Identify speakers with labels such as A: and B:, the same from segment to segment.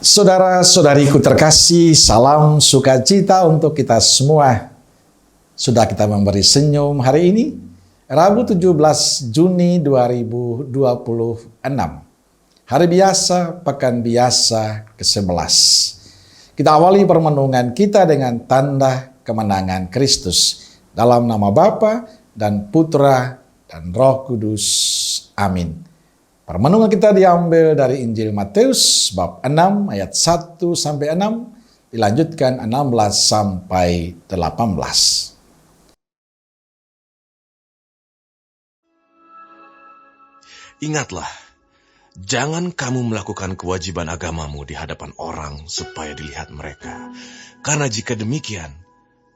A: Saudara-saudariku terkasih, salam sukacita untuk kita semua. Sudah kita memberi senyum hari ini, Rabu 17 Juni 2026. Hari biasa, pekan biasa ke-11. Kita awali permenungan kita dengan tanda kemenangan Kristus. Dalam nama Bapa dan Putra dan Roh Kudus. Amin. Permenungan kita diambil dari Injil Matius bab 6 ayat 1 sampai 6, dilanjutkan 16 sampai 18.
B: Ingatlah, jangan kamu melakukan kewajiban agamamu di hadapan orang supaya dilihat mereka. Karena jika demikian,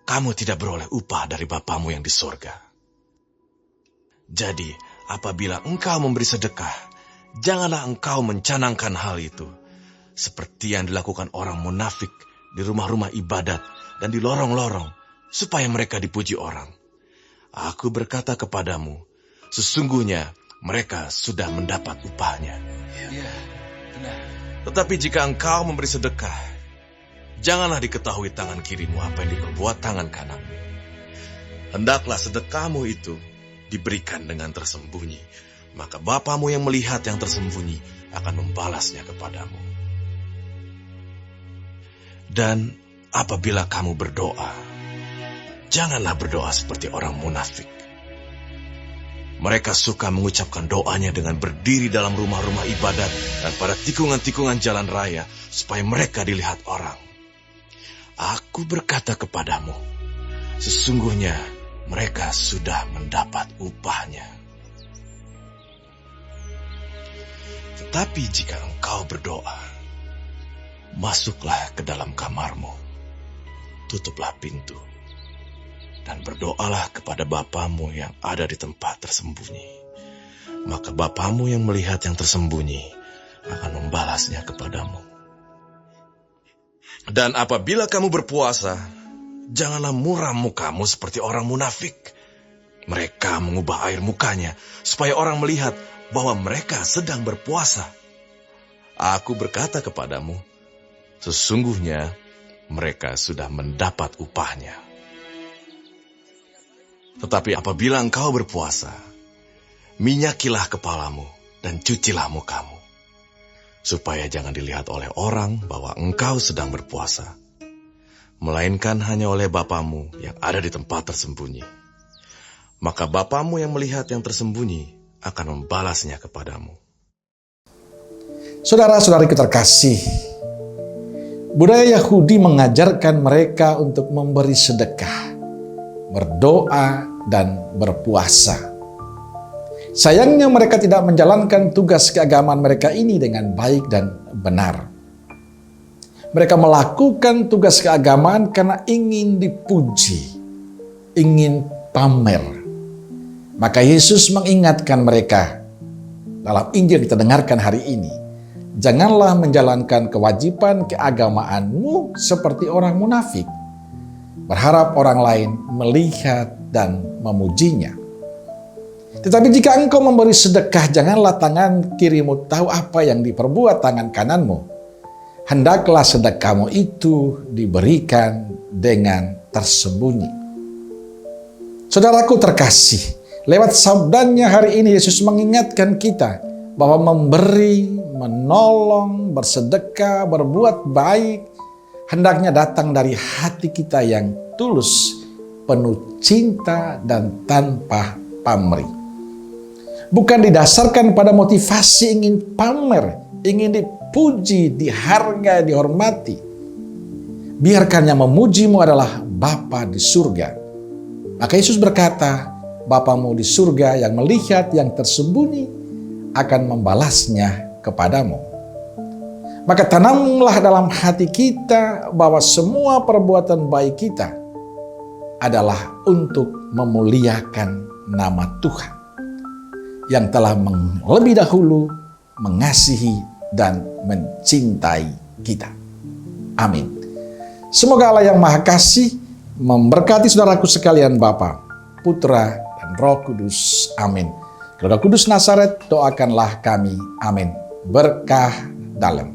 B: kamu tidak beroleh upah dari Bapamu yang di sorga. Jadi, apabila engkau memberi sedekah, janganlah engkau mencanangkan hal itu, seperti yang dilakukan orang munafik di rumah-rumah ibadat dan di lorong-lorong, supaya mereka dipuji orang. Aku berkata kepadamu, sesungguhnya mereka sudah mendapat upahnya.
C: Ya, benar.
B: Tetapi jika engkau memberi sedekah, janganlah diketahui tangan kirimu apa yang diperbuat tangan kananmu. Hendaklah sedekahmu itu diberikan dengan tersembunyi, maka Bapamu yang melihat yang tersembunyi akan membalasnya kepadamu. Dan apabila kamu berdoa, janganlah berdoa seperti orang munafik. Mereka suka mengucapkan doanya dengan berdiri dalam rumah-rumah ibadat dan pada tikungan-tikungan jalan raya, supaya mereka dilihat orang. Aku berkata kepadamu, sesungguhnya mereka sudah mendapat upahnya. Tetapi jika engkau berdoa, masuklah ke dalam kamarmu, tutuplah pintu, dan berdoalah kepada Bapamu yang ada di tempat tersembunyi. Maka Bapamu yang melihat yang tersembunyi akan membalasnya kepadamu. Dan apabila kamu berpuasa, janganlah muram mukamu seperti orang munafik. Mereka mengubah air mukanya supaya orang melihat bahwa mereka sedang berpuasa. Aku berkata kepadamu, sesungguhnya mereka sudah mendapat upahnya. Tetapi apabila engkau berpuasa, minyakilah kepalamu dan cucilah mukamu, supaya jangan dilihat oleh orang bahwa engkau sedang berpuasa, melainkan hanya oleh Bapamu yang ada di tempat tersembunyi. Maka Bapamu yang melihat yang tersembunyi akan membalasnya kepadamu.
A: Saudara-saudariku terkasih, budaya Yahudi mengajarkan mereka untuk memberi sedekah, berdoa, dan berpuasa. Sayangnya mereka tidak menjalankan tugas keagamaan mereka ini dengan baik dan benar. Mereka melakukan tugas keagamaan karena ingin dipuji, ingin pamer. Maka Yesus mengingatkan mereka dalam Injil yang kita dengarkan hari ini, janganlah menjalankan kewajiban keagamaanmu seperti orang munafik, berharap orang lain melihat dan memujinya. Tetapi jika engkau memberi sedekah, janganlah tangan kirimu tahu apa yang diperbuat tangan kananmu. Hendaklah sedekahmu itu diberikan dengan tersembunyi. Saudaraku terkasih, lewat sabdanya hari ini Yesus mengingatkan kita bahwa memberi, menolong, bersedekah, berbuat baik hendaknya datang dari hati kita yang tulus, penuh cinta dan tanpa pamrih. Bukan didasarkan pada motivasi ingin pamer, ingin dipuji, dihargai, dihormati. Biarkan yang memujimu adalah Bapa di surga. Maka Yesus berkata, Bapamu di surga yang melihat yang tersembunyi akan membalasnya kepadamu. Maka tanamlah dalam hati kita bahwa semua perbuatan baik kita adalah untuk memuliakan nama Tuhan yang telah lebih dahulu mengasihi dan mencintai kita. Amin. Semoga Allah yang Maha Kasih memberkati saudaraku sekalian, Bapa, Putra, dan Roh Kudus. Amin. Keluarga Kudus Nazaret, doakanlah kami. Amin. Berkah dalam.